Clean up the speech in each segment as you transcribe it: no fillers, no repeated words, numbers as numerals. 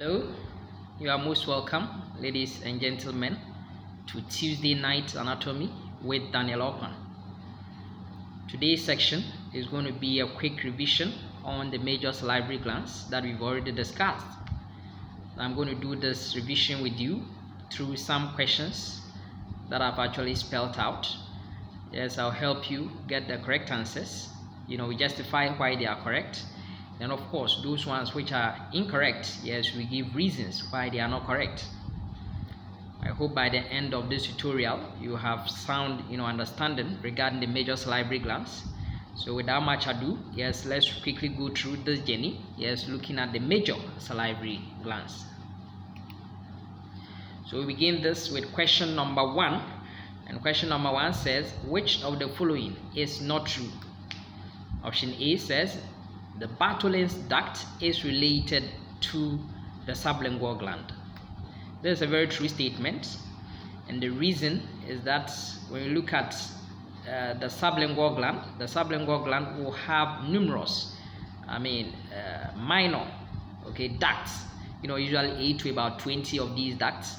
Hello, you are most welcome, ladies and gentlemen, to Tuesday Night Anatomy with Daniel Okwan. Today's section is going to be a quick revision on the major salivary glands that we've already discussed. I'm going to do this revision with you through some questions that I've actually spelled out. Yes, I'll help you get the correct answers. We justify why they are correct. And of course, those ones which are incorrect, yes, we give reasons why they are not correct. I hope by the end of this tutorial, you have sound understanding regarding the major salivary glands. So without much ado, yes, let's quickly go through this journey, yes, looking at the major salivary glands. So we begin this with question number 1. And question number 1 says, which of the following is not true? Option A says, the Bartholin's duct is related to the sublingual gland. This is a very true statement, and the reason is that when you look at the sublingual gland will have numerous, minor, ducts. Usually 8 to about 20 of these ducts.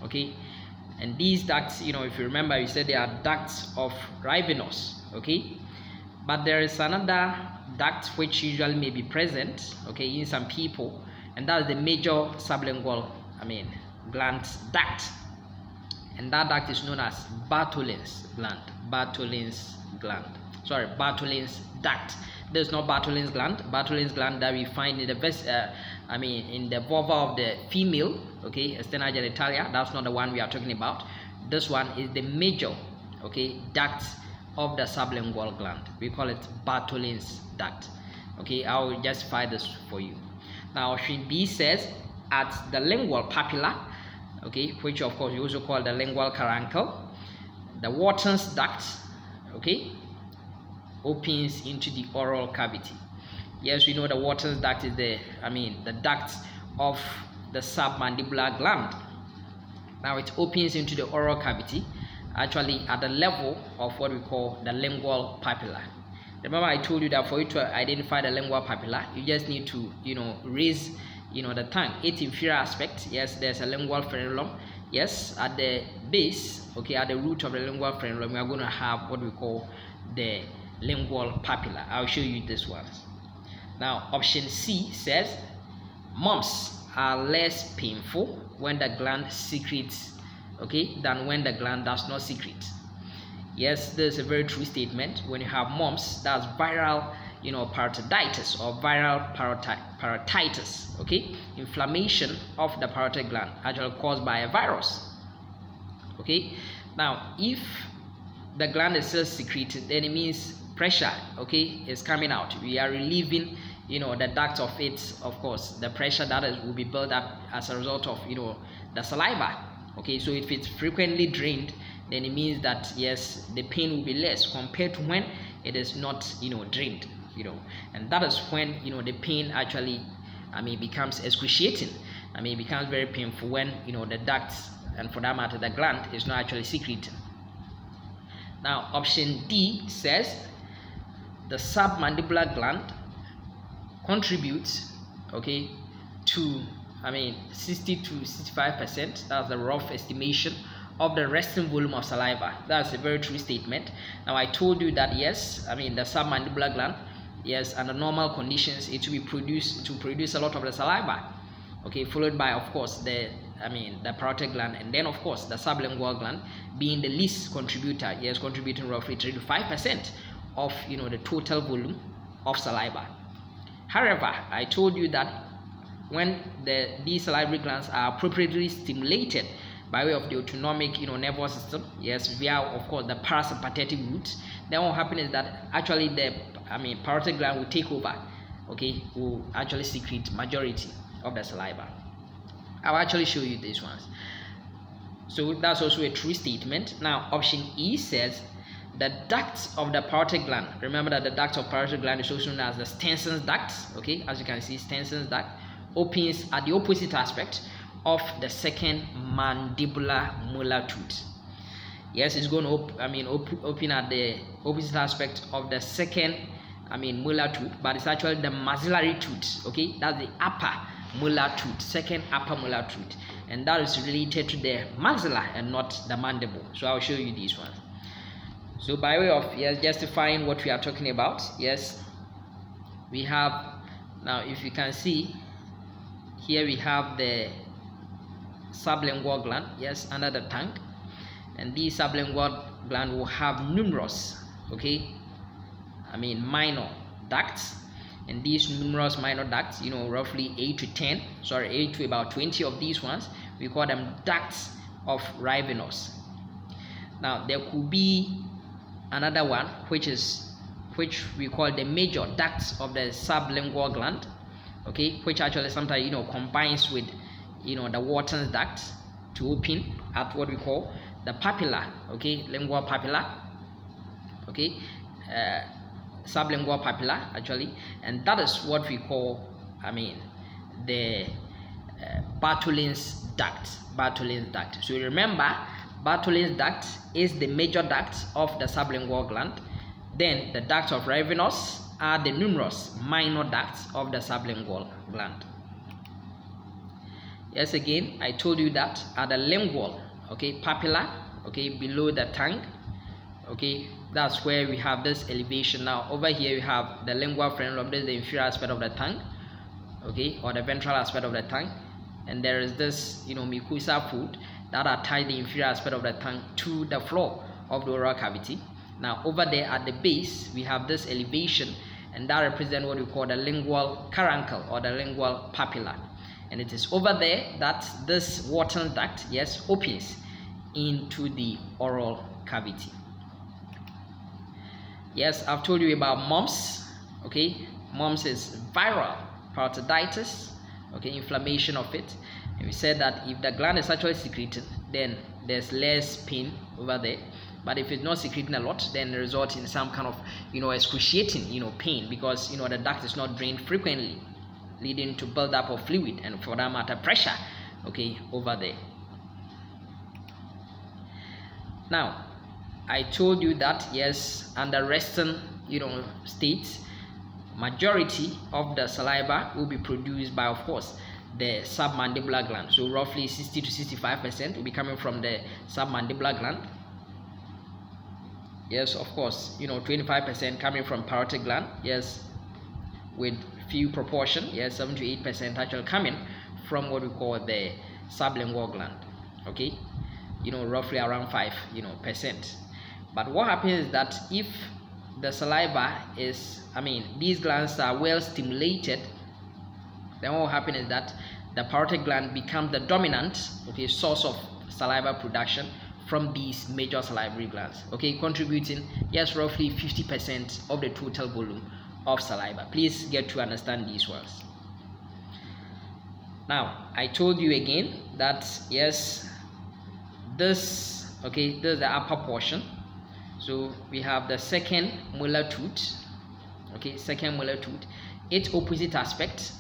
And these ducts, if you remember, we said they are ducts of Rivenous. But there is another duct which usually may be present in some people, and that is the major sublingual gland duct, and that duct is known as Bartholin's duct. There's no Bartholin's gland that we find in the in the vulva of the female, external genitalia. That's not the one we are talking about. This one is the major duct of the sublingual gland. We call it Bartholin's duct. I will justify this for you. Now option B says at the lingual papilla, which of course you also call the lingual caruncle, the Wharton's duct opens into the oral cavity. Yes, we know the Wharton's duct is the duct of the submandibular gland. Now it opens into the oral cavity, actually at the level of what we call the lingual papilla. Remember, I told you that for you to identify the lingual papilla, you just need to raise the tongue. Its inferior aspect, yes, there's a lingual frenulum. Yes, at the base, at the root of the lingual frenulum, we are going to have what we call the lingual papilla. I'll show you this one. Now option C says mumps are less painful when the gland secretes than when the gland does not secrete. Yes, this is a very true statement. When you have mumps, that's viral parotiditis or viral parotitis, inflammation of the parotid gland, actually caused by a virus. Now if the gland is still secreted, then it means pressure is coming out. We are relieving the duct of it, of course, the pressure that will be built up as a result of the saliva. So if it's frequently drained, then it means that yes, the pain will be less compared to when it is not drained. And that is when the pain actually becomes excruciating. It becomes very painful when the ducts, and for that matter the gland, is not actually secreting. Now option D says the submandibular gland contributes to 60 to 65%. That's the rough estimation of the resting volume of saliva. That's a very true statement. Now I told you that yes, the submandibular gland, yes, under normal conditions it will produce a lot of the saliva, followed by of course the parotid gland, and then of course the sublingual gland being the least contributor, yes, contributing roughly 3 to 5% of the total volume of saliva. However, I told you that when these salivary glands are appropriately stimulated by way of the autonomic nervous system, yes, via of course the parasympathetic route, then what will happen is that actually the parotid gland will take over, will actually secrete majority of the saliva. I'll actually show you these ones. So that's also a true statement. Now option E says the ducts of the parotid gland. Remember that the duct of parotid gland is also known as the Stenson's duct. As you can see, Stenson's duct opens at the opposite aspect of the second mandibular molar tooth. Yes, it's going to open at the opposite aspect of the second molar tooth, but it's actually the maxillary tooth. That's the upper molar tooth, second upper molar tooth, and that is related to the maxilla and not the mandible. So I'll show you these ones. So by way of justifying what we are talking about, we have, now if you can see here, we have the sublingual gland, under the tongue, and these sublingual gland will have numerous minor ducts, and these numerous minor ducts, roughly 8 to about 20 of these ones, we call them ducts of Ravenous. Now there could be another one which we call the major ducts of the sublingual gland, which actually sometimes combines with the Wharton's duct to open at what we call the papilla, lingual papilla, sublingual papilla actually, and that is what we call the Bartholin's duct. So remember, Bartholin's duct is the major duct of the sublingual gland. Then the ducts of Ravenous are the numerous minor ducts of the sublingual gland. Again, I told you that at the lingual papilla, below the tongue, that's where we have this elevation. Now over here we have the lingual frenulum. This is the inferior aspect of the tongue, or the ventral aspect of the tongue, and there is this mucosa fold that attach the inferior aspect of the tongue to the floor of the oral cavity. Now over there at the base we have this elevation, and that represents what we call the lingual caruncle or the lingual papilla, and it is over there that this Wharton's duct opens into the oral cavity. I've told you about mumps. Mumps is viral parotiditis, inflammation of it, and we said that if the gland is actually secreted, then there's less pain over there, but if it's not secreting a lot, then it results in some kind of excruciating pain, because the duct is not drained frequently, leading to buildup of fluid and, for that matter, pressure over there. Now I told you that under resting state, majority of the saliva will be produced by, of course, the submandibular gland. So roughly 60 to 65% will be coming from the submandibular gland. Of course, 25% coming from parotid gland. With few proportion, 7 to 8% actually coming from what we call the sublingual gland. Roughly around 5% But what happens is that if the saliva is, these glands are well stimulated, then what will happen is that the parotid gland becomes the dominant source of saliva production from these major salivary glands, contributing roughly 50% of the total volume of saliva. Please get to understand these words. Now I told you again that this is the upper portion. So we have the second molar tooth, second molar tooth, its opposite aspect,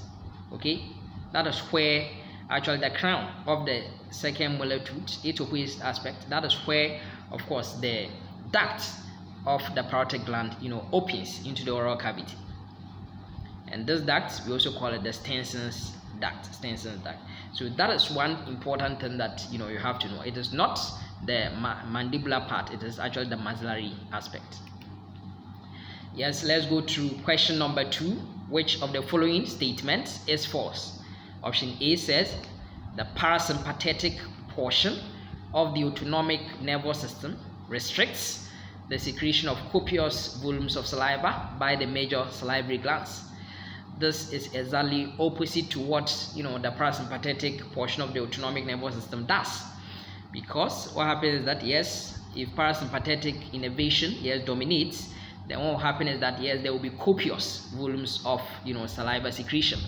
that is where actually the crown of the second molar tooth, its opposite aspect, that is where, of course, the duct of the parotid gland opens into the oral cavity, and this duct we also call it the Stenson's duct. So that is one important thing that you have to know. It is not the mandibular part, it is actually the maxillary aspect. Let's go to question number 2. Which of the following statements is false? Option A says the parasympathetic portion of the autonomic nervous system restricts the secretion of copious volumes of saliva by the major salivary glands. This is exactly opposite to what the parasympathetic portion of the autonomic nervous system does, because what happens is that if parasympathetic innervation dominates, then what will happen is that there will be copious volumes of saliva secretion.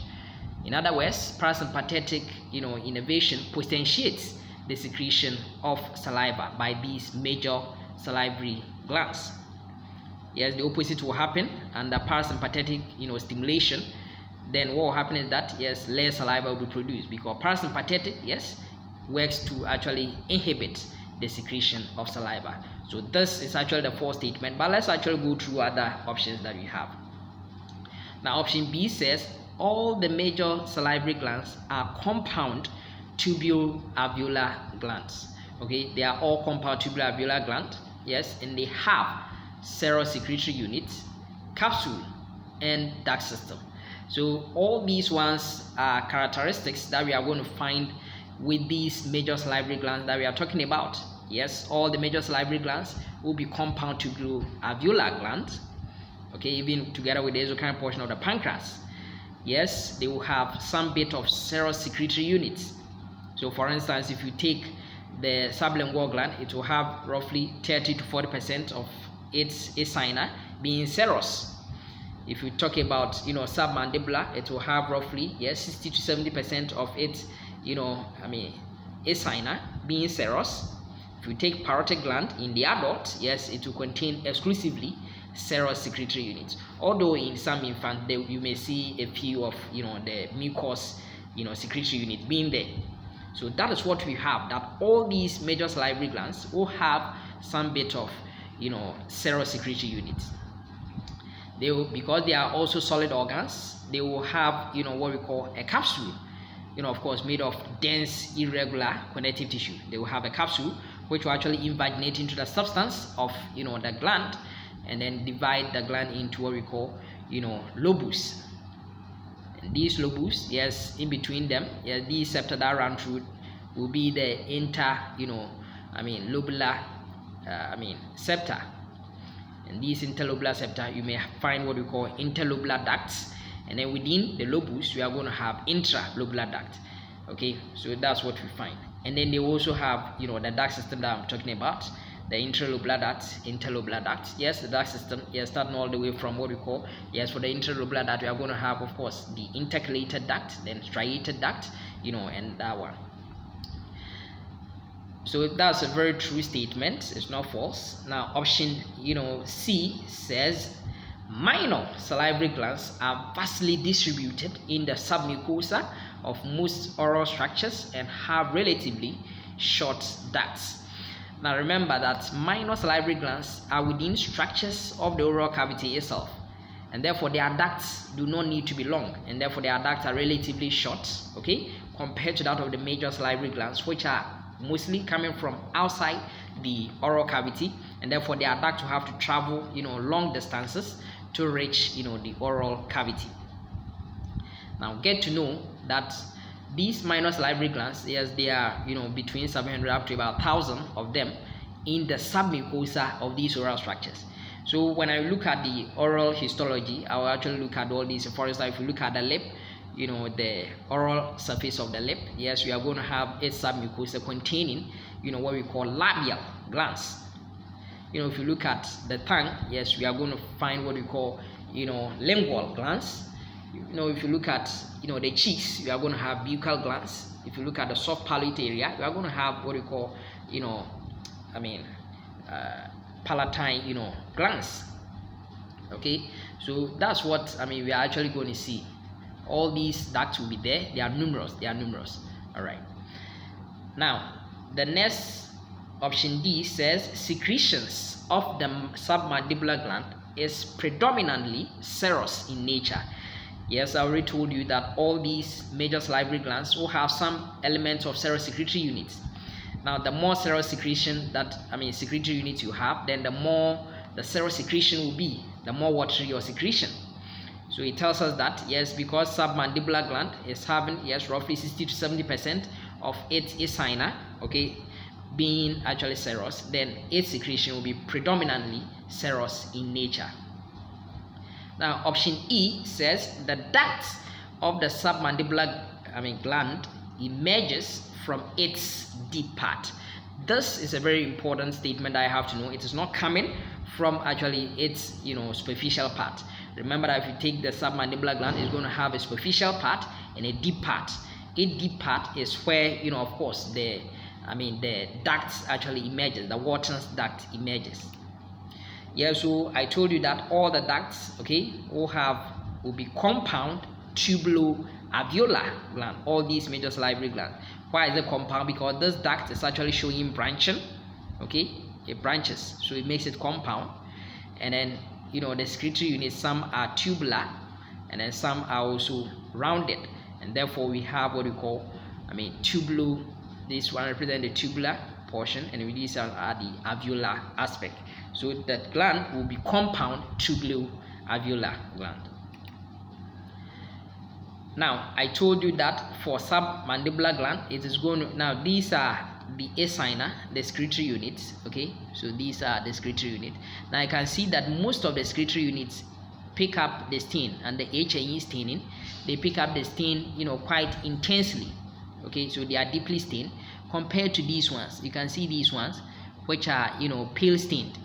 In other words, parasympathetic innervation potentiates the secretion of saliva by these major salivary glands. The opposite will happen under parasympathetic stimulation. Then what will happen is that less saliva will be produced, because parasympathetic works to actually inhibit the secretion of saliva. So this is actually the false statement, but let's actually go through other options that we have. Now option B says all the major salivary glands are compound tubular glands. Okay, they are all compound tubular gland. Yes, and they have secretory units, capsule, and duct system. So all these ones are characteristics that we are going to find with these major salivary glands that we are talking about. Yes, all the major salivary glands will be compound tubular glands. Okay, even together with the exocrine portion of the pancreas. Yes, they will have some bit of secretory units. So for instance, if you take the sublingual gland, it will have roughly 30 to 40% of its acini being serous. If you talk about submandibular, it will have roughly 60 to 70% of its acini being serous. If you take parotid gland in the adult, yes, it will contain exclusively serous secretory units. Although in some infants you may see a few of the mucous secretory unit being there. So that is what we have, that all these major salivary glands will have some bit of serous secretory units. They will, because they are also solid organs, they will have what we call a capsule, of course made of dense irregular connective tissue. They will have a capsule which will actually invaginate into the substance of the gland, and then divide the gland into what we call lobus. And these lobus, yes, in between them, these septa that run through will be the lobular septa. And these interlobular septa, you may find what we call interlobular ducts, and then within the lobus we are going to have intralobular duct. Okay, so that's what we find. And then they also have the duct system that I'm talking about, the intralobular duct, interlobular duct. Yes, the duct system, starting all the way from what we call, for the intralobular duct we are going to have, of course, the intercalated duct, then striated duct, and that one. So that's a very true statement, it's not false. Now option C says minor salivary glands are vastly distributed in the submucosa of most oral structures and have relatively short ducts. Now remember that minor salivary glands are within structures of the oral cavity itself, and therefore their ducts do not need to be long, and therefore their ducts are relatively short, okay, compared to that of the major salivary glands, which are mostly coming from outside the oral cavity, and therefore their ducts will have to travel long distances to reach the oral cavity. Now get to know that these minor salivary glands, yes, they are between 700 up to about 1,000 of them in the submucosa of these oral structures. So when I look at the oral histology, I will actually look at all these. For instance, if you look at the lip, the oral surface of the lip, yes, we are going to have a submucosa containing what we call labial glands. If you look at the tongue, yes, we are going to find what we call lingual glands. If you look at the cheeks, you are going to have buccal glands. If you look at the soft palate area, you are going to have what we call palatine glands. Okay, so that's what we are actually going to see. All these ducts will be there. They are numerous. All right. Now the next option D says secretions of the submandibular gland is predominantly serous in nature. Yes, I already told you that all these major salivary glands will have some elements of serous secretory units. Now, the more serous secretion secretory units you have, then the more the serous secretion will be, the more watery your secretion. So it tells us that yes, because submandibular gland is having roughly 60 to 70% of its acini, okay, being actually serous, then its secretion will be predominantly serous in nature. Now option E says the duct of the submandibular gland emerges from its deep part. This is a very important statement I have to know. It is not coming from actually its superficial part. Remember that if you take the submandibular gland, it's going to have a superficial part and a deep part. A deep part is where of course the ducts actually emerges, the Wharton's duct emerges. Yeah, so I told you that all the ducts, okay, will be compound tubular gland, all these major salivary glands. Why is it compound? Because this duct is actually showing branching, okay, it branches, so it makes it compound. And then the secretory units, some are tubular and then some are also rounded, and therefore we have what we call, tubular. This one represents the tubular portion, and these are the alveolar aspect. So that gland will be compound tubular alveolar gland. Now I told you that for submandibular gland, it is going to, now these are the acinar, the excretory units. Okay, so these are the excretory units. Now I can see that most of the excretory units pick up the stain, and the H&E staining, they pick up the stain, quite intensely. Okay, so they are deeply stained compared to these ones. You can see these ones, which are pale stained.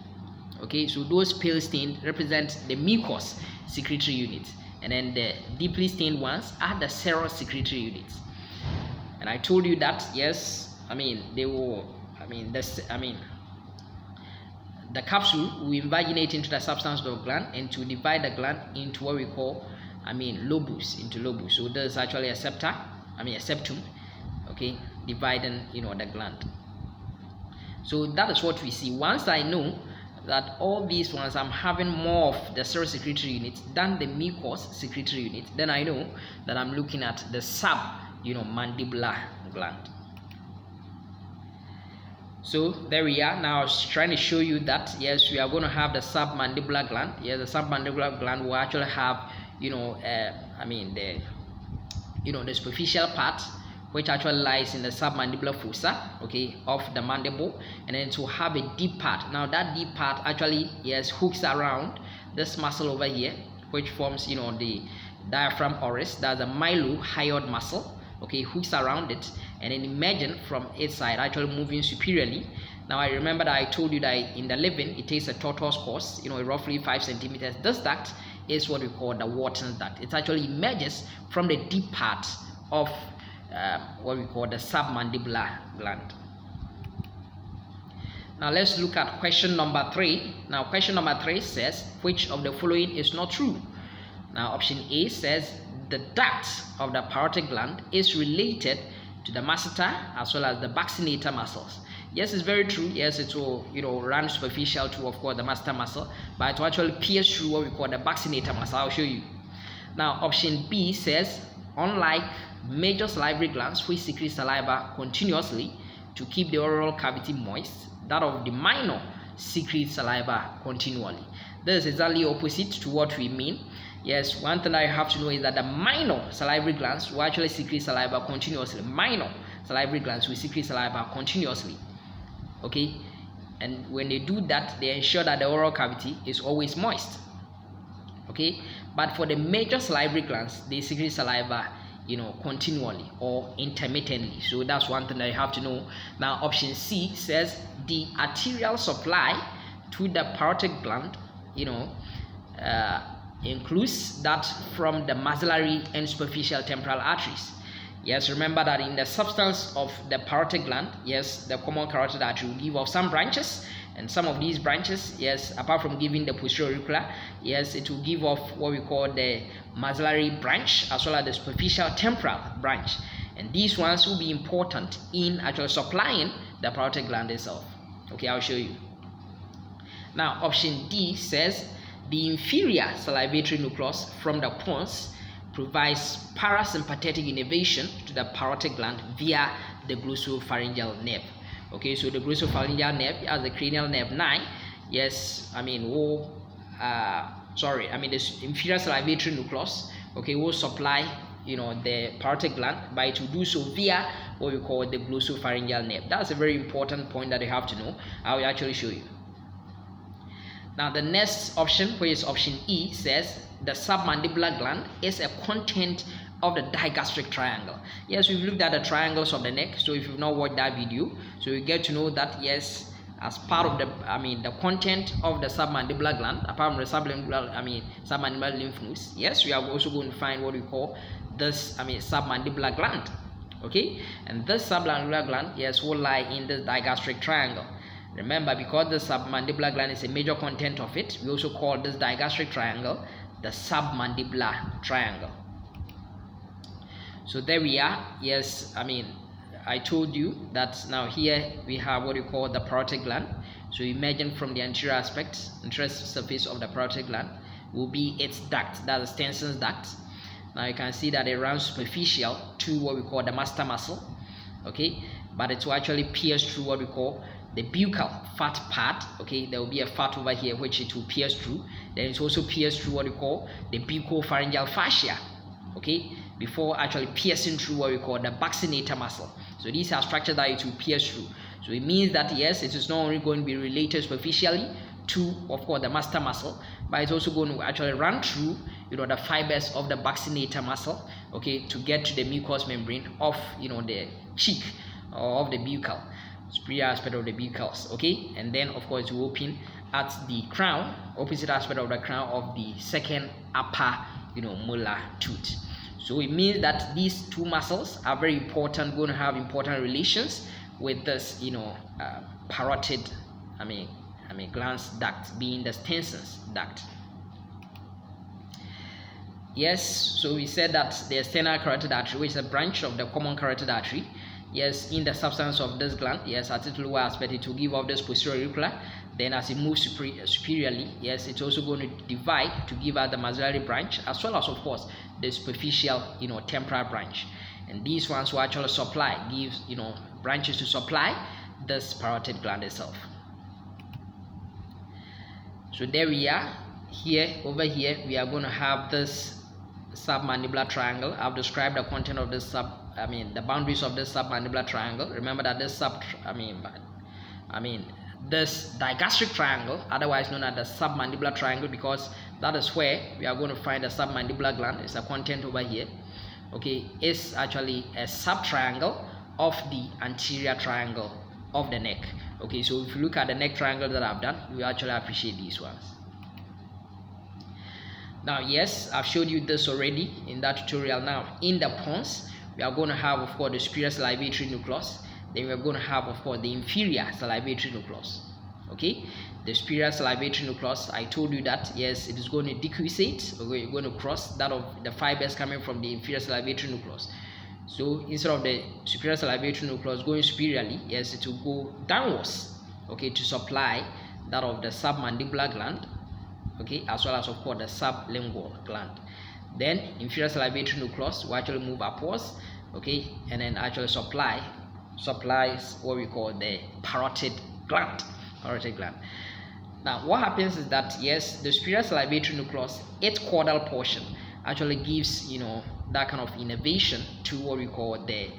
Okay, so those pale stained represent the mucous secretory units, and then the deeply stained ones are the serous secretory units. And I told you that yes, they will, the capsule will invaginate into the substance of the gland and to divide the gland into what we call, lobus, into lobus. So there's actually a septum, okay, dividing, the gland. So that is what we see. Once I know that all these ones, I'm having more of the serous secretory units than the mucous secretory unit, then I know that I'm looking at the submandibular gland. So there we are. Now I was trying to show you that yes, we are going to have the submandibular gland. Yes, the submandibular gland will actually have, the superficial part, which actually lies in the submandibular fossa, okay, of the mandible, and then to have a deep part. Now that deep part actually hooks around this muscle over here, which forms the diaphragm oris. That's a mylohyoid muscle, okay, hooks around it, and then emerging from its side, actually moving superiorly. Now I remember that I told you that in the living it takes a tortoise course, roughly 5 centimeters. This duct is what we call the Wharton's duct. It actually emerges from the deep part of what we call the submandibular gland. Now let's look at question number 3. Now question number 3 says, which of the following is not true? Now option A says the duct of the parotid gland is related to the masseter as well as the vaccinator muscles. Yes, it's very true. Yes, it will run superficial to, of course, the masseter muscle, but it will actually pierce through what we call the vaccinator muscle. I'll show you. Now option B says, unlike major salivary glands which secrete saliva continuously to keep the oral cavity moist, that of the minor secretes saliva continually. This is exactly opposite to what we mean. Yes, one thing I have to know is that the minor salivary glands will actually secrete saliva continuously. Minor salivary glands will secrete saliva continuously. Okay, and when they do that, they ensure that the oral cavity is always moist. Okay, but for the major salivary glands, they secrete saliva continually or intermittently. So that's one thing that you have to know. Now option C says the arterial supply to the parotid gland includes that from the maxillary and superficial temporal arteries. Yes, remember that in the substance of the parotid gland, yes, the common carotid artery will give off some branches, and some of these branches, yes, apart from giving the posterior auricular, yes, it will give off what we call the maxillary branch as well as the superficial temporal branch, and these ones will be important in actually supplying the parotid gland itself. Okay, I'll show you. Now option D says the inferior salivatory nucleus from the pons provides parasympathetic innervation to the parotid gland via the glossopharyngeal nerve. Okay, so the glossopharyngeal nerve as the cranial nerve 9, yes, the inferior salivatory nucleus, okay, will supply the parotid gland, but it will do so via what we call the glossopharyngeal nerve. That's a very important point that you have to know. I will actually show you. Now the next option, which is option E, says the submandibular gland is a content of the digastric triangle. Yes, we've looked at the triangles of the neck, so if you've not watched that video, so you get to know that yes, as part of the the content of the submandibular gland, apart from the submandibular lymph nodes, yes, we are also going to find what we call this submandibular gland. Okay, and this submandibular gland, yes, will lie in this digastric triangle. Remember, because the submandibular gland is a major content of it, we also call this digastric triangle the submandibular triangle. So there we are. Yes, I told you that now here we have what we call the parotid gland. So emerging from the anterior surface of the parotid gland will be its duct, that's the Stensen's duct. Now you can see that it runs superficial to what we call the master muscle, okay, but it will actually pierce through what we call the buccal fat part, okay. There will be a fat over here which it will pierce through. Then it's also pierced through what we call the buccal-pharyngeal fascia, okay, before actually piercing through what we call the vaccinator muscle. So these are structures that it will pierce through. So it means that yes, it is not only going to be related superficially to, of course, the master muscle, but it's also going to actually run through, the fibers of the vaccinator muscle, okay, to get to the mucous membrane of, the cheek or of the buccal, superior aspect of the buccals, okay, and then of course you open at the crown, opposite aspect of the crown of the second upper, molar tooth. So it means that these two muscles are very important, going to have important relations with this, parotid, glands duct, being the Stensen's duct. Yes, so we said that the external carotid artery, which is a branch of the common carotid artery, yes, in the substance of this gland, yes, at its lower aspect, it will give off this posterior auricular. Then as it moves superiorly, yes, it's also going to divide to give out the maxillary branch, as well as, of course, the superficial, temporal branch. And these ones will actually supply, gives, branches to supply this parotid gland itself. So there we are. Here, over here, we are going to have this submandibular triangle. I've described the content of this the boundaries of this submandibular triangle. Remember that this this digastric triangle, otherwise known as the submandibular triangle, because that is where we are going to find the submandibular gland. It's a content over here, okay. It's actually a subtriangle of the anterior triangle of the neck, okay. So if you look at the neck triangle that I've done, you will actually appreciate these ones. Now yes, I've showed you this already in that tutorial. Now in the pons, we are going to have, of course, the superior salivatory nucleus. Then we are going to have, of course, the inferior salivatory nucleus, okay. The superior salivatory nucleus, I told you that yes, it is going to decussate, okay, you're going to cross that of the fibers coming from the inferior salivatory nucleus. So instead of the superior salivatory nucleus going superiorly, yes, it will go downwards, okay, to supply that of the submandibular gland, okay, as well as, of course, the sublingual gland. Then inferior salivatory nucleus will actually move upwards, okay, and then actually supplies what we call the parotid gland. Now what happens is that yes, the superior salivatory nucleus, its caudal portion, actually gives, that kind of innervation to what we call the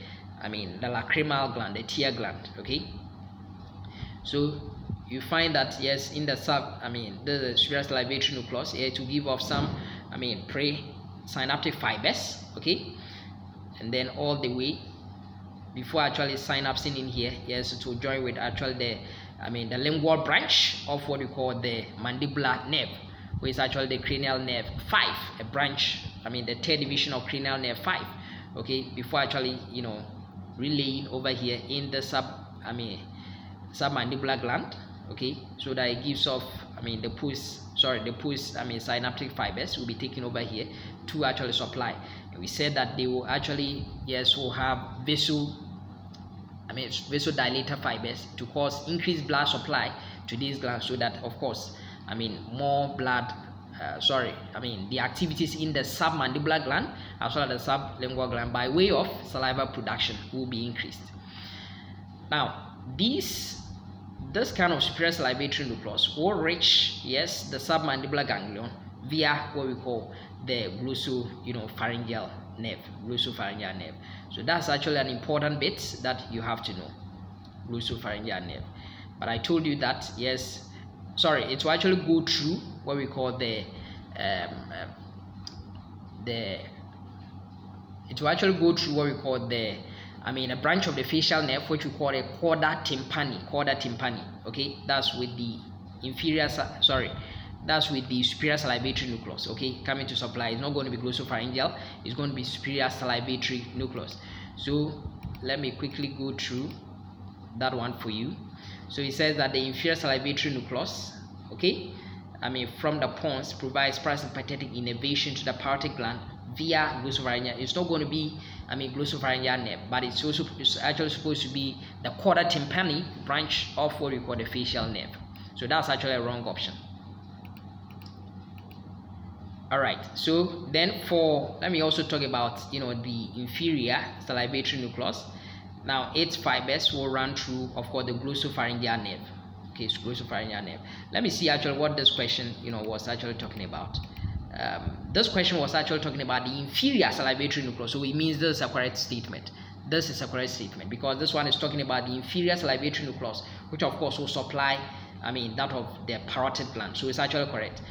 lacrimal gland, the tear gland, okay. So you find that yes, in the the superior salivatory nucleus, it will give off some pre-synaptic fibers, okay, and then all the way before actually synapsing in here, yes, it will join with actually the lingual branch of what we call the mandibular nerve, which is actually the cranial nerve 5, a branch, the third division of cranial nerve 5, okay, before actually relaying over here in the submandibular gland, okay, so that it gives off the synaptic fibers will be taken over here to actually supply. And we said that they will actually will have vasodilator fibers to cause increased blood supply to these glands, so that, of course, more blood the activities in the submandibular gland as well as the sublingual gland by way of saliva production will be increased. Now this kind of superior salivatory nucleus will reach the submandibular ganglion via what we call the glossopharyngeal nerve. So that's actually an important bit that you have to know, glossopharyngeal nerve. But I told you that it will actually go through what we call a branch of the facial nerve, which we call a chorda tympani. Okay, that's with the superior salivatory nucleus. Okay, coming to supply. It's not going to be glossopharyngeal. It's going to be superior salivatory nucleus. So let me quickly go through that one for you. So it says that the inferior salivatory nucleus, okay, from the pons, provides parasympathetic innervation to the parotid gland via glossopharyngeal. It's not going to be glossopharyngeal nerve, but it's actually supposed to be the chorda tympani branch of what we call the facial nerve. So that's actually a wrong option. All right, so then let me also talk about the inferior salivatory nucleus. Now its fibers will run through, of course, the glossopharyngeal nerve. Okay, so glossopharyngeal nerve. Let me see actually what this question was actually talking about. This question was actually talking about the inferior salivatory nucleus, so it means this is a correct statement. This is a correct statement because this one is talking about the inferior salivatory nucleus, which of course will supply that of the parotid gland, so it's actually correct.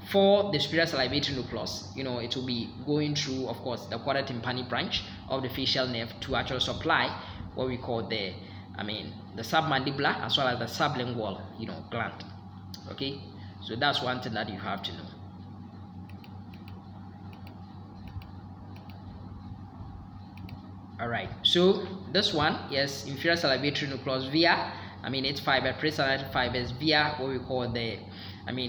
For the superior salivatory nucleus, it will be going through, of course, the quarter tympani branch of the facial nerve to actually supply what we call the submandibular as well as the sublingual gland. Okay, so that's one thing that you have to know. All right, so this one, yes, inferior salivatory nucleus via its fiber, presalivatory fibers via what we call the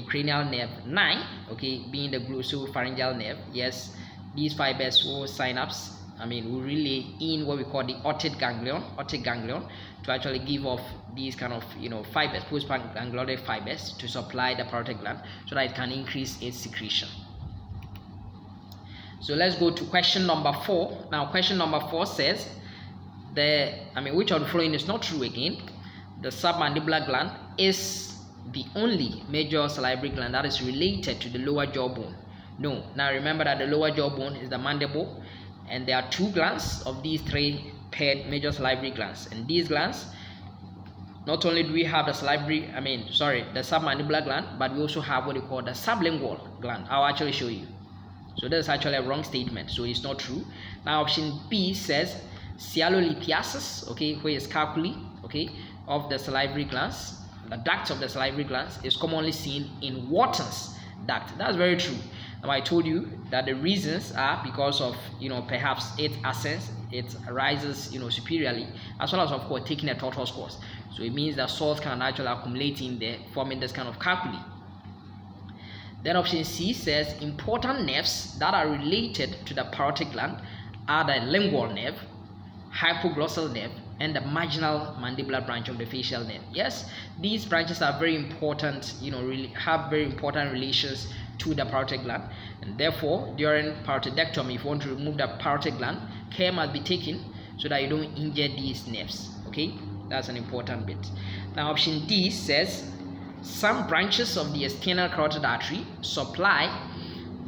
cranial nerve 9, okay, being the glossopharyngeal nerve. Yes, these fibers will synapse, will relay in what we call the optic ganglion to actually give off these kind of fibers, postganglionic fibers, to supply the parotid gland so that it can increase its secretion. So let's go to question number 4. Now question number 4 says which of the following is not true again? The submandibular gland is the only major salivary gland that is related to the lower jawbone. No. Now remember that the lower jawbone is the mandible, and there are 2 glands of these 3 paired major salivary glands. And these glands, not only do we have the submandibular gland, but we also have what we call the sublingual gland. I'll actually show you. So this is actually a wrong statement, so it's not true. Now option B says sialolithiasis, okay, where is calculi, okay, of the salivary glands, the ducts of the salivary glands, is commonly seen in Wharton's duct. That's very true. Now I told you that the reasons are because of perhaps its ascents, it rises superiorly, as well as of course taking a tortuous course. So it means that salts can actually accumulate in there, forming this kind of calculi. Then option C says important nerves that are related to the parotid gland are the lingual nerve, hypoglossal nerve, and the marginal mandibular branch of the facial nerve. Yes, these branches are very important, really have very important relations to the parotid gland, and therefore during parotidectomy, if you want to remove the parotid gland, care must be taken so that you don't injure these nerves. Okay, that's an important bit. Now option D says some branches of the external carotid artery supply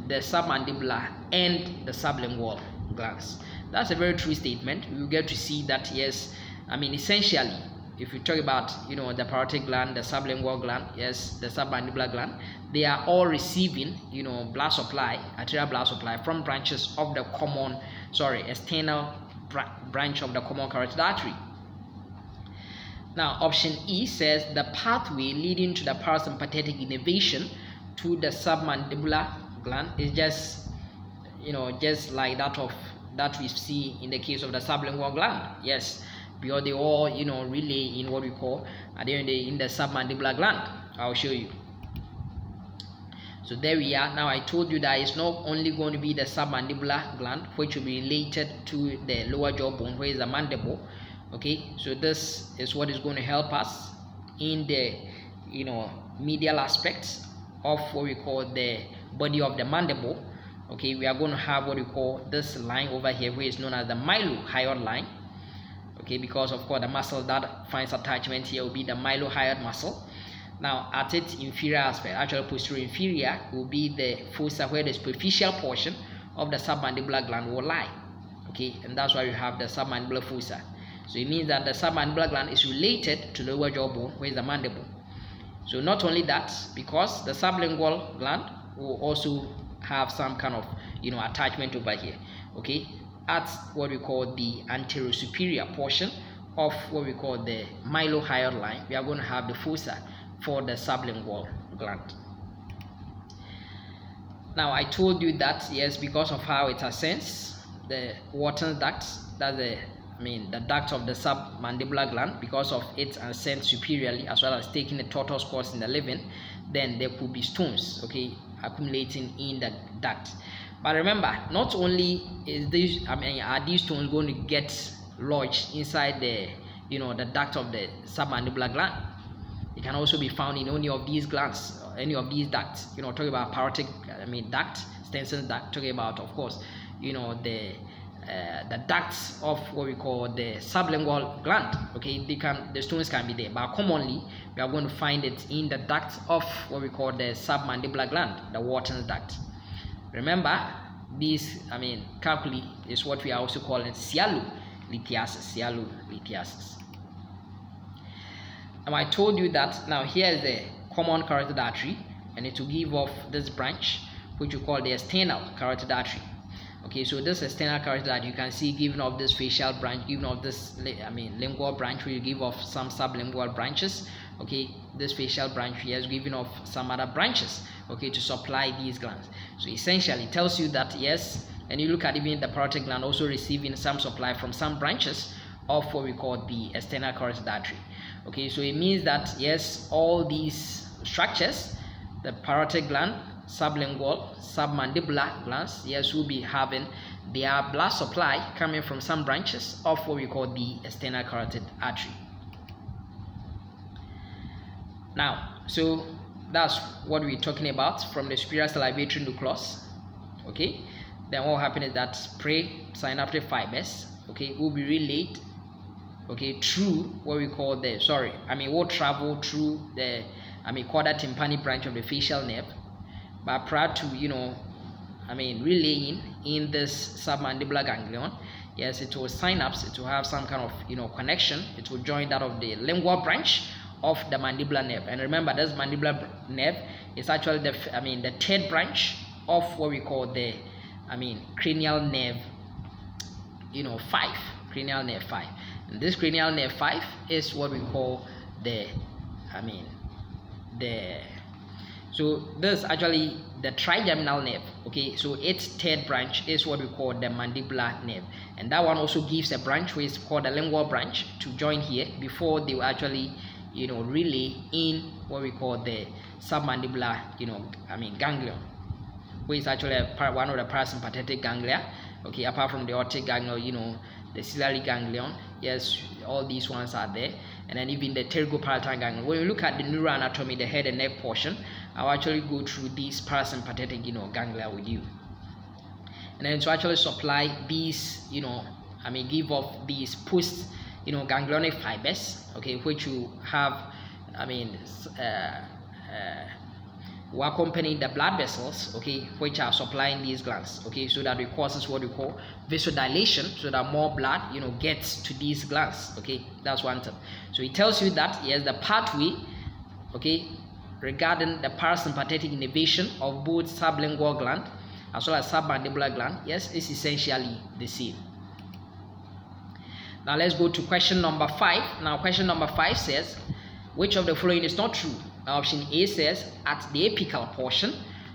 the submandibular and the sublingual glands. That's a very true statement. We will get to see that, yes, essentially, if you talk about the parotid gland, the sublingual gland, yes, the submandibular gland, they are all receiving blood supply, arterial blood supply, from branches of the external branch of the common carotid artery. Now option E says the pathway leading to the parasympathetic innervation to the submandibular gland is just like that we see in the case of the sublingual gland. Yes, because they all relay in what we call in the submandibular gland. I'll show you. So there we are. Now I told you that it's not only going to be the submandibular gland which will be related to the lower jawbone, where is the mandible. Okay, so this is what is going to help us in the medial aspects of what we call the body of the mandible. Okay, we are going to have what we call this line over here, which is known as the mylohyoid line. Okay, because of course the muscle that finds attachment here will be the mylohyoid muscle. Now at its inferior aspect, actually posterior inferior, will be the fossa, where the superficial portion of the submandibular gland will lie. Okay, and that's why you have the submandibular fossa. So it means that the submandibular gland is related to the lower jawbone, where is the mandible. So not only that, because the sublingual gland will also have some kind of attachment over here. Okay, at what we call the anterior superior portion of what we call the mylohyoid line, we are going to have the fossa for the sublingual gland. Now I told you that, yes, because of how it ascends, the Wharton's ducts, that's the duct of the submandibular gland, because of its ascent superiorly as well as taking a tortuous course in the living, then there could be stones, okay, accumulating in the duct. But remember, not only is this, are these stones going to get lodged inside the the duct of the submandibular gland? It can also be found in any of these glands, any of these ducts. Talking about parotid duct, Stenson duct, talking about, of course, you know, the ducts of what we call the sublingual gland. Okay, the stones can be there, but commonly we are going to find it in the ducts of what we call the submandibular gland, the Wharton's duct. Remember, this, calculi is what we are also calling sialolithiasis. Now I told you that now here is the common carotid artery, and it will give off this branch which we call the external carotid artery. Okay, so this external carotid artery, you can see giving off this facial branch, giving off this lingual branch, will give off some sublingual branches. Okay, this facial branch here is giving off some other branches, okay, to supply these glands. So essentially it tells you that yes, and you look at even the parotid gland also receiving some supply from some branches of what we call the external carotid artery. Okay, so it means that yes, all these structures, the parotid gland, sublingual, submandibular glands, yes, will be having their blood supply coming from some branches of what we call the external carotid artery. Now, so that's what we're talking about from the superior salivatory nucleus. Okay, then what will happen is that presynaptic fibers, okay, will be relayed, okay, through what we call the will travel through the cauda tympani branch of the facial nerve, but prior to relaying in this submandibular ganglion, yes, it will synapse, it will have some kind of connection, it will join that of the lingual branch of the mandibular nerve. And remember, this mandibular nerve is actually the third branch of what we call the cranial nerve 5, cranial nerve 5. And this cranial nerve 5 is what we call so this is actually the trigeminal nerve. Okay, so its third branch is what we call the mandibular nerve, and that one also gives a branch which is called the lingual branch to join here before they will actually relay in what we call the submandibular ganglion, which is actually one of the parasympathetic ganglia. Okay, apart from the aortic ganglion, the ciliary ganglion, yes, all these ones are there, and then even the pterygoparietal ganglion. When you look at the neural anatomy, the head and neck portion, I'll actually go through these parasympathetic ganglia with you, and then to actually supply these give off these post ganglionic fibers, okay, which you have will accompany the blood vessels, okay, which are supplying these glands, okay, so that it causes what we call vasodilation, so that more blood gets to these glands. Okay, that's one thing. So it tells you that yes, the pathway, okay, regarding the parasympathetic innervation of both sublingual gland as well as submandibular gland, yes, is essentially the same. Now let's go to question number 5. Now question number 5 says, which of the following is not true? Option A says at the apical portion.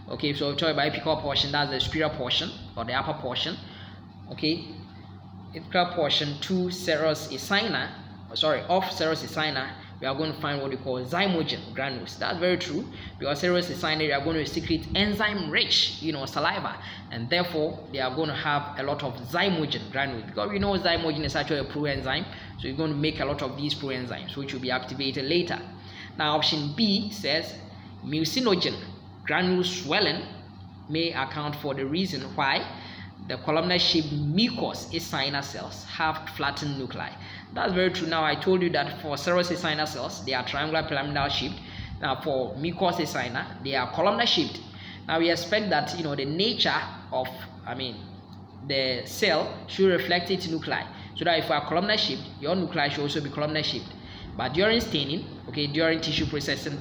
Okay, so we're talking about apical portion, that's the superior portion or the upper portion. Okay, apical portion of serous acina, we are going to find what we call zymogen granules. That's very true, because serous acina, they are going to secrete enzyme-rich, saliva, and therefore they are going to have a lot of zymogen granules. Because we know zymogen is actually a proenzyme, so you're going to make a lot of these proenzymes, which will be activated later. Now option B says mucinogen granule swelling may account for the reason why the columnar-shaped mucous acina cells have flattened nuclei. That's very true. Now I told you that for serous acina cells, they are triangular pyramidal shaped. Now for mucous acina, they are columnar shaped. Now we expect that the nature of the cell should reflect its nuclei, so that if you are columnar shaped, your nuclei should also be columnar shaped. But during staining, okay, during tissue processing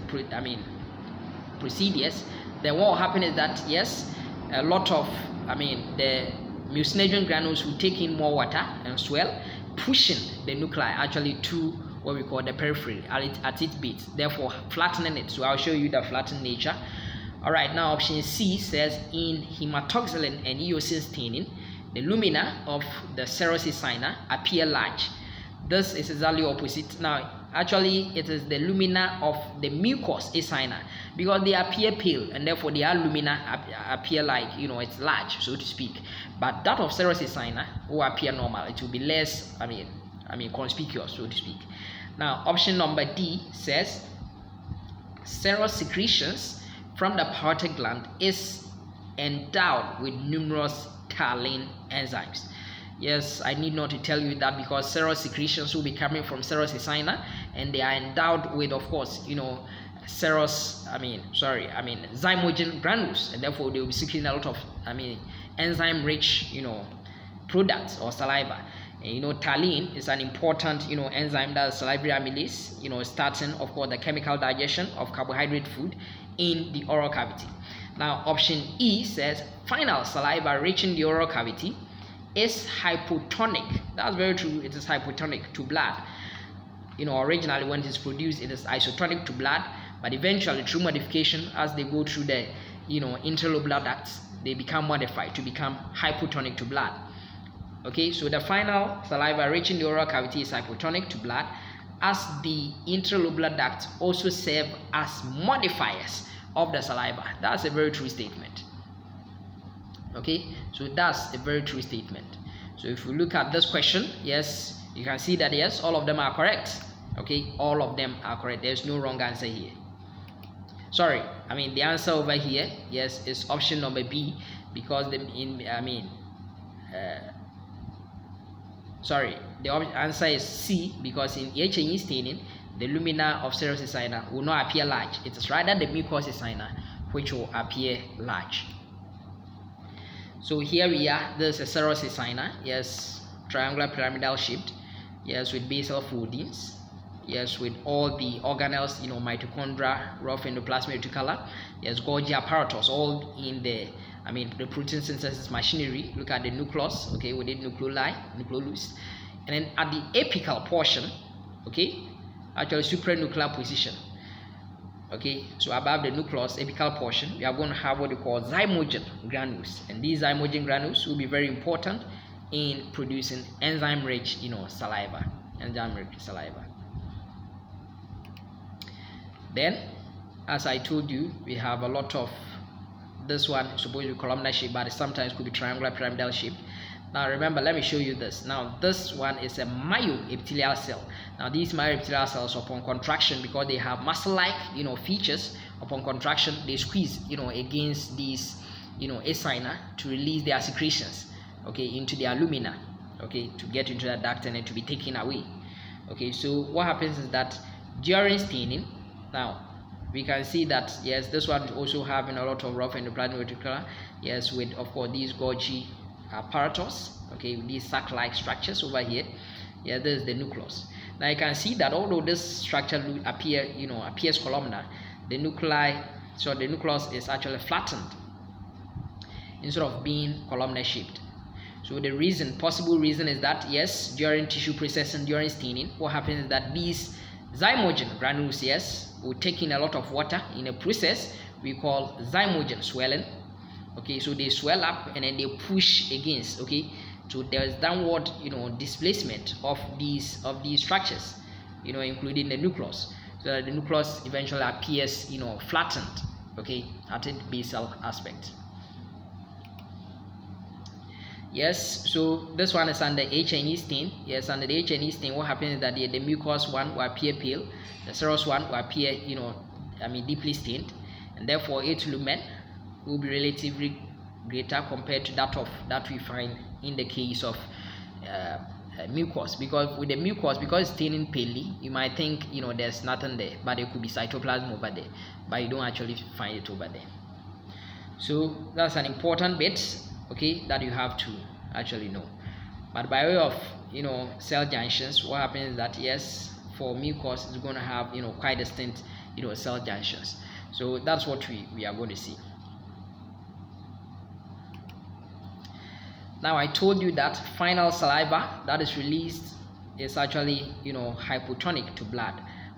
procedures, then what will happen is that yes, a lot of the mucinogen granules will take in more water and swell, pushing the nuclei actually to what we call the periphery at its base, therefore flattening it. So I'll show you the flattened nature. All right, now option C says in hematoxylin and eosin staining, the lumina of the serous acina appear large. This is exactly opposite. Now actually it is the lumina of the mucous acina, because they appear pale and therefore their lumina appear like it's large, so to speak. But that of serous acina will appear normal, it will be less conspicuous, so to speak. Now option number D says serous secretions from the parotid gland is endowed with numerous taline enzymes. Yes, I need not to tell you that, because serous secretions will be coming from serous acinar, and they are endowed with, of course, zymogen granules, and therefore they will be secreting a lot of enzyme rich products or saliva. And taline is an important enzyme, that is salivary amylase, starting, of course, the chemical digestion of carbohydrate food in the oral cavity. Now option E says final saliva reaching the oral cavity is hypotonic. That's very true. It is hypotonic to blood. Originally when it is produced, it is isotonic to blood, but eventually through modification, as they go through the interlobular ducts, they become modified to become hypotonic to blood. Okay, so the final saliva reaching the oral cavity is hypotonic to blood, as the interlobular ducts also serve as modifiers of the saliva. That's a very true statement. Okay, so that's a very true statement. So if we look at this question, yes, you can see that yes, all of them are correct. Okay, all of them are correct. There's no wrong answer here. Sorry, the answer over here, yes, is option number B, because the answer is C, because in H&E staining, the lumina of serous acinar will not appear large. It is rather the mucous acinar which will appear large. So here we are. This is a serous acinar, yes, triangular pyramidal shaped, yes, with basal foldings, yes, with all the organelles, mitochondria, rough endoplasmic reticulum, yes, Golgi apparatus, all in the protein synthesis machinery. Look at the nucleus, okay, with it nucleoli, nucleolus, and then at the apical portion, okay, actually supranuclear position, okay, so above the nucleus, apical portion, we are going to have what we call zymogen granules, and these zymogen granules will be very important in producing enzyme rich saliva. Then, as I told you, we have a lot of this one is supposed to be columnar shape, but it sometimes could be triangular pyramidal shape. Now remember, let me show you this. Now this one is a myoepithelial cell. Now these myoepithelial cells, upon contraction, because they have muscle-like features, upon contraction they squeeze against these acinar to release their secretions, okay, into the alumina, okay, to get into the duct and then to be taken away. Okay, so what happens is that during staining, now we can see that yes, this one also having a lot of rough endoplasmic reticulum, yes, with of course these Golgi apparatus, okay, with these sac-like structures over here. Yeah, this is the nucleus. Now you can see that although this structure appears columnar, the nucleus is actually flattened instead of being columnar shaped. So the possible reason is that yes, during tissue processing, during staining, what happens is that these zymogen granules, yes, will take in a lot of water in a process we call zymogen swelling. Okay, so they swell up and then they push against, okay, so there is downward displacement of these structures, including the nucleus, so that the nucleus eventually appears flattened, okay, at its basal aspect. Yes, so this one is under H&E stain. Yes, under the H&E stain, what happens is that the mucous one will appear pale, the serous one will appear deeply stained, and therefore its lumen will be relatively greater compared to that we find in the case of mucous. Because with the mucous, because it's staining palely, you might think there's nothing there, but there could be cytoplasm over there, but you don't actually find it over there. So that's an important bit, okay, that you have to actually know. But by way of cell junctions, what happens is that yes, for mucous it's going to have quite distinct cell junctions. So that's what we are going to see. Now I told you that final saliva that is released is actually hypotonic to blood,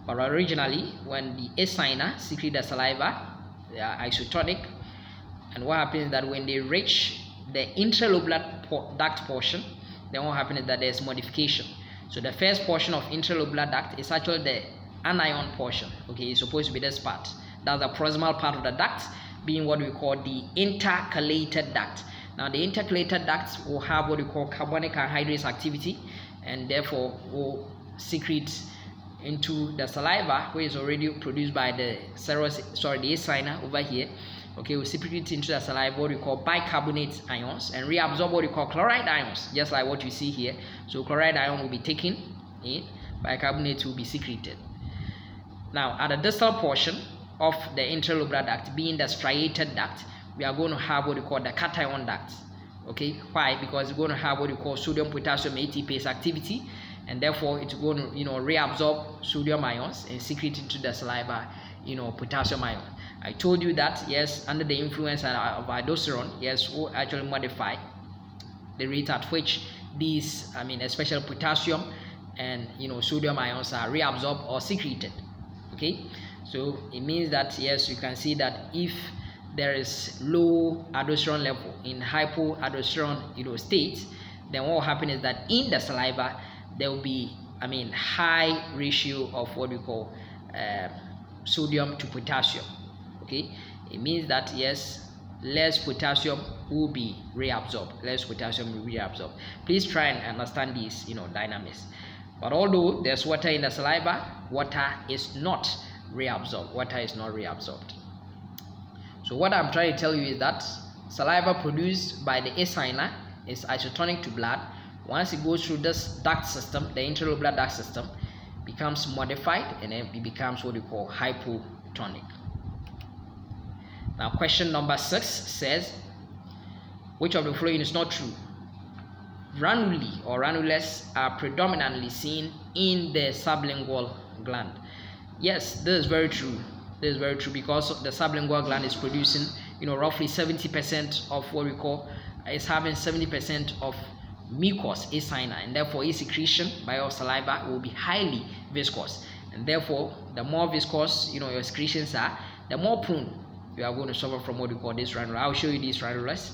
but originally when the acinar secrete the saliva, they are isotonic. And what happens is that when they reach the interlobular duct portion, then what happens is that there's modification. So the first portion of interlobular duct is actually the anion portion, okay, it's supposed to be this part. That's the proximal part of the duct, being what we call the intercalated duct. Now the intercalated ducts will have what we call carbonic anhydrase activity, and therefore will secrete into the saliva, which is already produced by the acinar over here. okay, will secrete into the saliva what we call bicarbonate ions and reabsorb what we call chloride ions, just like what you see here. So chloride ion will be taken in, bicarbonate will be secreted. Now at the distal portion of the interlobular duct, being the striated duct, we are going to have what we call the cation duct. Okay, why? Because we're going to have what we call sodium potassium ATPase activity, and therefore it's going to reabsorb sodium ions and secrete into the saliva potassium ion. I told you that yes, under the influence of aldosterone, yes, will actually modify the rate at which these especially potassium and sodium ions are reabsorbed or secreted. Okay, so it means that yes, you can see that if there is low aldosterone level in hypoaldosterone state, then what will happen is that in the saliva there will be high ratio of what we call sodium to potassium. Okay, it means that yes, less potassium will be reabsorbed. Please try and understand these dynamics. But although there's water in the saliva, water is not reabsorbed. So what I'm trying to tell you is that saliva produced by the acinar is isotonic to blood. Once it goes through this duct system, the interlobular duct system becomes modified and then it becomes what we call hypotonic. Now question number 6 says, which of the following is not true? Ranulae or ranules are predominantly seen in the sublingual gland. Yes, this is very true. Because the sublingual gland is producing roughly 70% of what we call, is having 70% of mucus acinar, and therefore its secretion by your saliva will be highly viscous, and therefore the more viscous your secretions are, the more prone you are going to suffer from what we call this ranula. I'll show you these ranulas.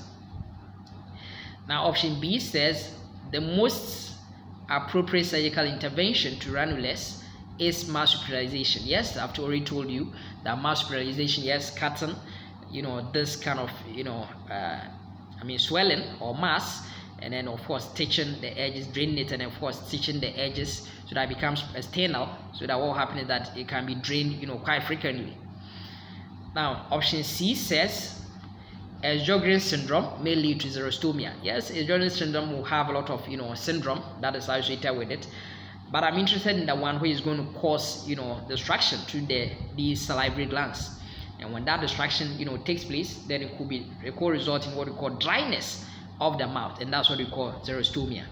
Now option B says the most appropriate surgical intervention to ranules is marsupialization. Yes, I've already told you that marsupialization, yes, cutting this kind of swelling or mass, and then of course stitching the edges, draining it, and of course stitching the edges so that it becomes external, so that what will happen is that it can be drained quite frequently. Now option C says Sjogren's syndrome may lead to xerostomia. Yes, Sjogren's syndrome will have a lot of syndrome that is associated with it, but I'm interested in the one which is going to cause destruction to these salivary glands, and when that destruction takes place, then it could result in what we call dryness of the mouth, and that's what we call xerostomia.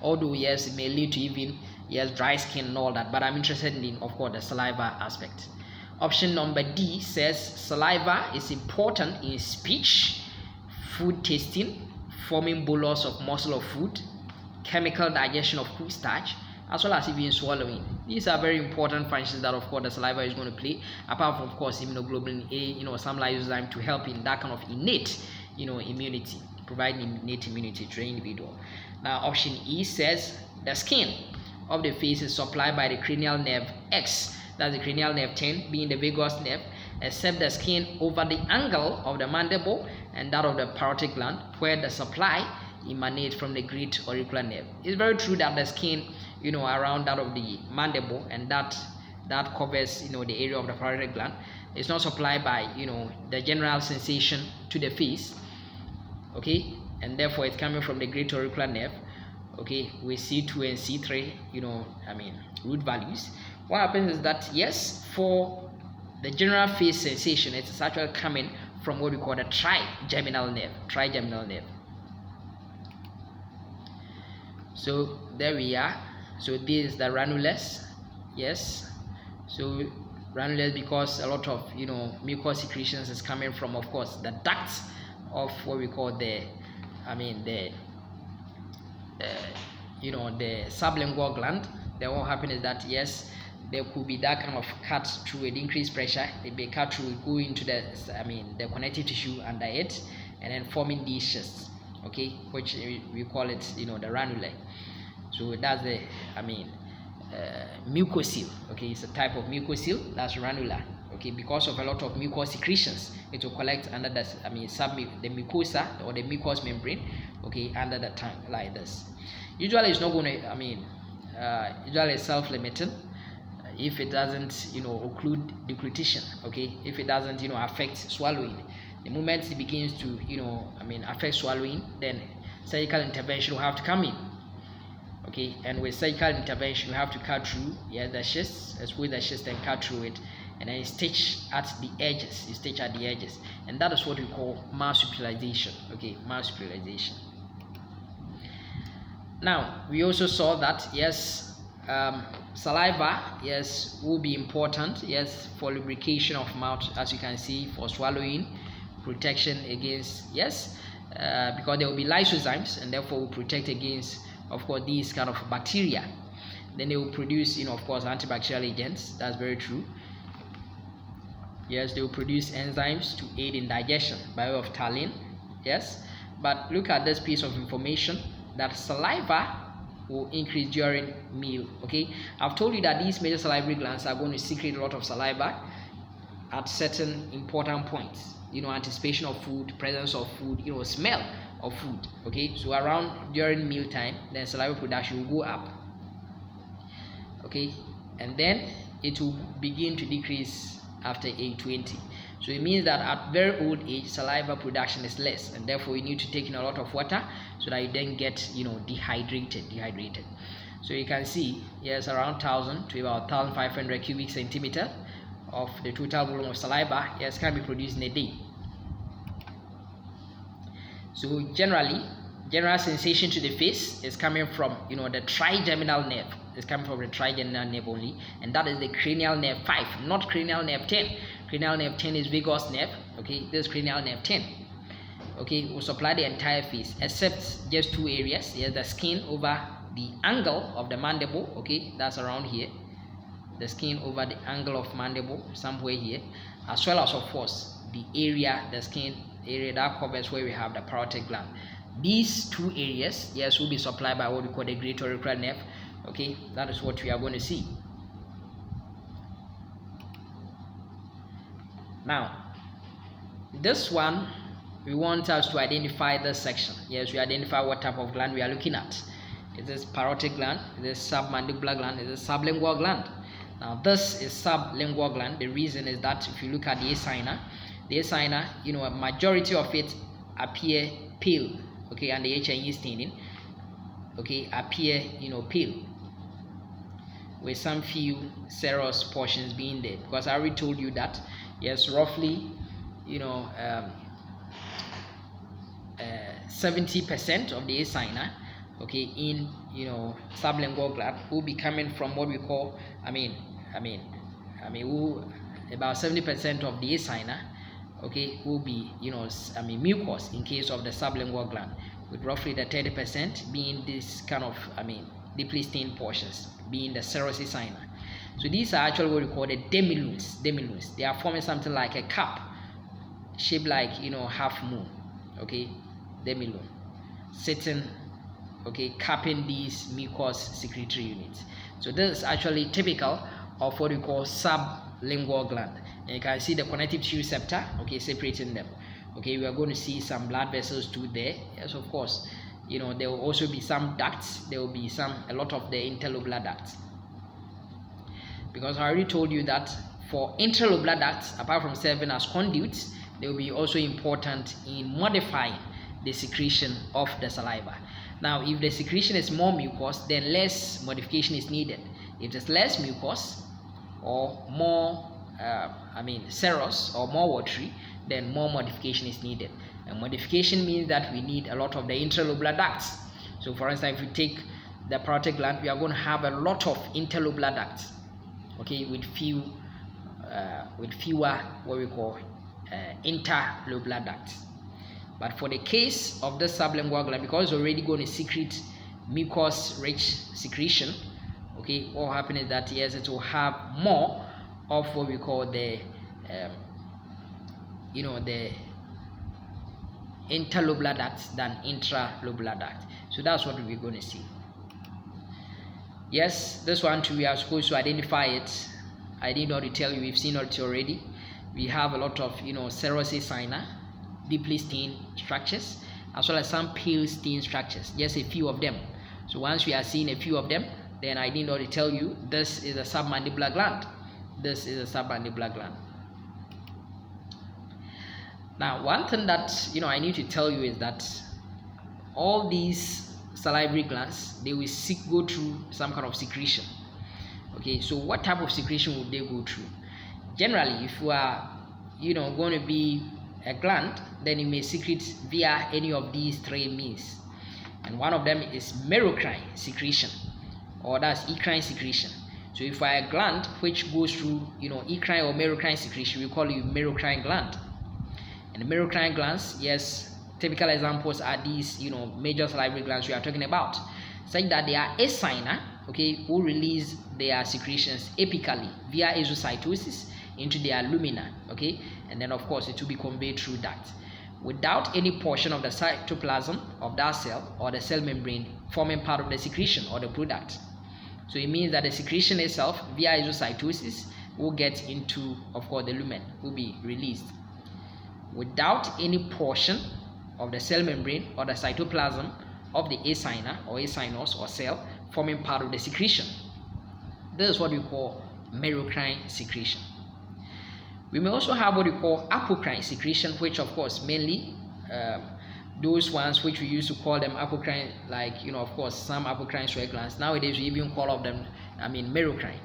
Although yes, it may lead to even dry skin and all that, but I'm interested in of course the saliva aspect. Option number D says saliva is important in speech, food tasting, forming bolus of morsel of food, chemical digestion of food starch, as well as even swallowing. These are very important functions that of course the saliva is going to play, apart from of course immunoglobulin A, some lysozyme to help in that kind of innate immunity, providing innate immunity to the individual. Now option E says the skin of the face is supplied by the cranial nerve X, that's the cranial nerve 10 being the vagus nerve, except the skin over the angle of the mandible and that of the parotid gland, where the supply emanates from the great auricular nerve. It's very true that the skin around that of the mandible and that covers the area of the parotid gland is not supplied by the general sensation to the face, okay, and therefore it's coming from the great auricular nerve, okay, with C2 and C3 root values. What happens is that yes, for the general face sensation, it is actually coming from what we call the trigeminal nerve. So there we are. So this is the ranules. Yes, so ranules, because a lot of mucus secretions is coming from of course the ducts of what we call the sublingual gland. Then what happens is that yes, there could be that kind of cut through with increased pressure. It may cut through, go into the connective tissue under it, and then forming these cysts, okay, which we call it the ranulae. So that's the mucocele, okay, it's a type of mucocele, that's ranula, okay, because of a lot of mucus secretions, it will collect under the the mucosa or the mucous membrane, okay, under the tongue like this. Usually it's not going to usually it's self-limiting. if it doesn't occlude deglutition, okay, if it doesn't affect swallowing. The moment it begins to affect swallowing, then surgical intervention will have to come in. Okay, and with surgical intervention you have to cut through the schist, expose the schist and cut through it, and then stitch at the edges. You stitch at the edges, and that is what we call marsupialization. Okay, marsupialization. Now we also saw that saliva will be important for lubrication of mouth, as you can see, for swallowing, protection against because there will be lysozymes, and therefore will protect against, of course, these kind of bacteria. Then they will produce of course, antibacterial agents. That's very true. They will produce enzymes to aid in digestion by way of taline. But look at this piece of information, that saliva will increase during meal. Okay, I've told you that these major salivary glands are going to secrete a lot of saliva at certain important points. Anticipation of food, presence of food, smell of food. Okay, so around during meal time, then saliva production will go up. Okay, and then it will begin to decrease after age 20. So it means that at very old age, saliva production is less, and therefore you need to take in a lot of water so that you then get dehydrated. So you can see around 1000 to about 1500 cubic centimeter of the total volume of saliva can be produced in a day. So general sensation to the face is coming from the trigeminal nerve. It's coming from the trigeminal nerve only, and that is the cranial nerve 5, not cranial nerve 10. Cranial nerve 10 is vagus nerve. Okay, this is cranial nerve 10. Okay, will supply the entire face except just two areas. The skin over the angle of the mandible. Okay, that's around here. The skin over the angle of mandible, somewhere here, as well as, of course, the area, the skin area that covers where we have the parotid gland. These two areas will be supplied by what we call the great auricular nerve. Okay, that is what we are going to see. Now, this one, we want us to identify this section. We identify what type of gland we are looking at. Is this parotid gland? Is this submandibular gland? Is this sublingual gland? Now, this is sublingual gland. The reason is that if you look at the acina, a majority of it appear pale. Okay, and the H&E staining, okay, appear pale, with some few serous portions being there, because I already told you that roughly 70% of the acina, okay, in sublingual gland will be coming from what we call about 70% of the acina, okay, will be mucus in case of the sublingual gland, with roughly the 30% being this kind of deeply stained portions, being the serous acina. So these are actually what we call the demilunes. They are forming something like a cup shaped like half moon. Okay, demilune sitting, okay, capping these mucous secretory units. So this is actually typical of what we call sublingual gland. And you can see the connective tissue receptor, okay, separating them. Okay, we are going to see some blood vessels too there. Yes, of course. There will also be some ducts. There will be a lot of the interlobular ducts. Because I already told you that for interlobular ducts, apart from serving as conduits, they will be also important in modifying the secretion of the saliva. Now, if the secretion is more mucus, then less modification is needed. If there's less mucus or more serous or more watery, then more modification is needed. And modification means that we need a lot of the interlobular ducts. So for instance, if we take the parotid gland, we are going to have a lot of interlobular ducts, okay, with fewer what we call interlobular ducts. But for the case of the sublingual gland, because it's already going to secrete mucus rich secretion, okay, what will happen is that it will have more of what we call the the interlobular ducts than intralobular ducts. So that's what we're going to see. Yes, this one too, we are supposed to identify it. I need not to tell you, we've seen it already. We have a lot of serous acina, deeply stained structures, as well as some pale stained structures, just a few of them. So once we are seeing a few of them, then I need not to tell you this is a submandibular gland. This is a submandibular gland. Now, one thing that I need to tell you is that all these salivary glands, they will go through some kind of secretion. Okay, so what type of secretion would they go through? Generally, if you are going to be a gland, then it may secrete via any of these three means, and one of them is merocrine secretion, or that's ecrine secretion. So if you are a gland which goes through ecrine or merocrine secretion, we call it merocrine gland. And the merocrine glands, yes, typical examples are these major salivary glands we are talking about, such that they are acinar, okay, who release their secretions apically via azocytosis into their lumina, okay, and then of course it will be conveyed through duct without any portion of the cytoplasm of that cell or the cell membrane forming part of the secretion or the product. So it means that the secretion itself via azocytosis will get into, of course, the lumen, will be released without any portion of the cell membrane or the cytoplasm of the acinar or acinus or cell forming part of the secretion. This is what we call merocrine secretion. We may also have what we call apocrine secretion, which of course mainly those ones which we used to call them apocrine, like of course some apocrine sweat glands. Nowadays we even call of them merocrine.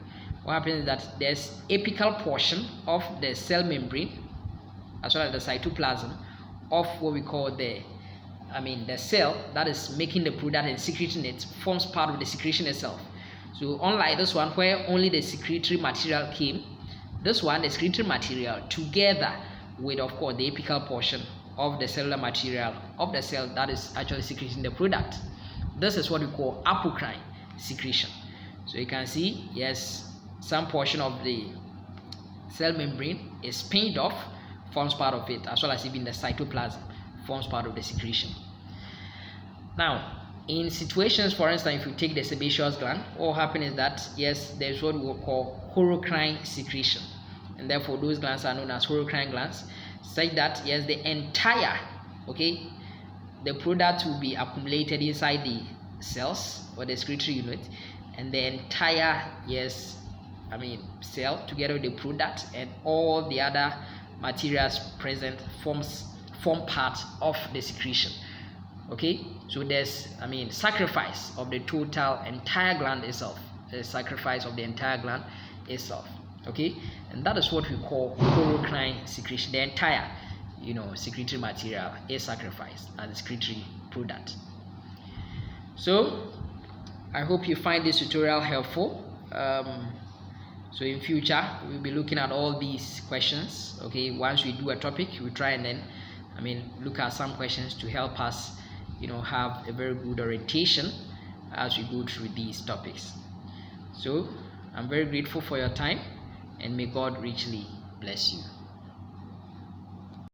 What happens is that there's apical portion of the cell membrane as well as the cytoplasm of what we call the cell that is making the product and secreting it forms part of the secretion itself. So unlike this one where only the secretory material came, this one, the secretory material together with of course the apical portion of the cellular material of the cell that is actually secreting the product. This is what we call apocrine secretion. So you can see, yes, some portion of the cell membrane is pinned off, forms part of it, as well as even the cytoplasm forms part of the secretion. Now, in situations, for instance, if you take the sebaceous gland, what will happen is that, yes, there's what we will call horocrine secretion, and therefore those glands are known as horocrine glands, such that, yes, the entire, the product will be accumulated inside the cells or the excretory unit, and the entire, cell together with the product and all the other materials present form part of the secretion. Okay, so there's sacrifice of the total entire gland itself, the sacrifice of the entire gland itself. Okay, and that is what we call horocrine secretion. The entire secretory material is sacrificed as a secretory product. So I hope you find this tutorial helpful. So in future we'll be looking at all these questions. Okay, once we do a topic, we try and then look at some questions to help us have a very good orientation as we go through these topics. So I'm very grateful for your time, and may God richly bless you.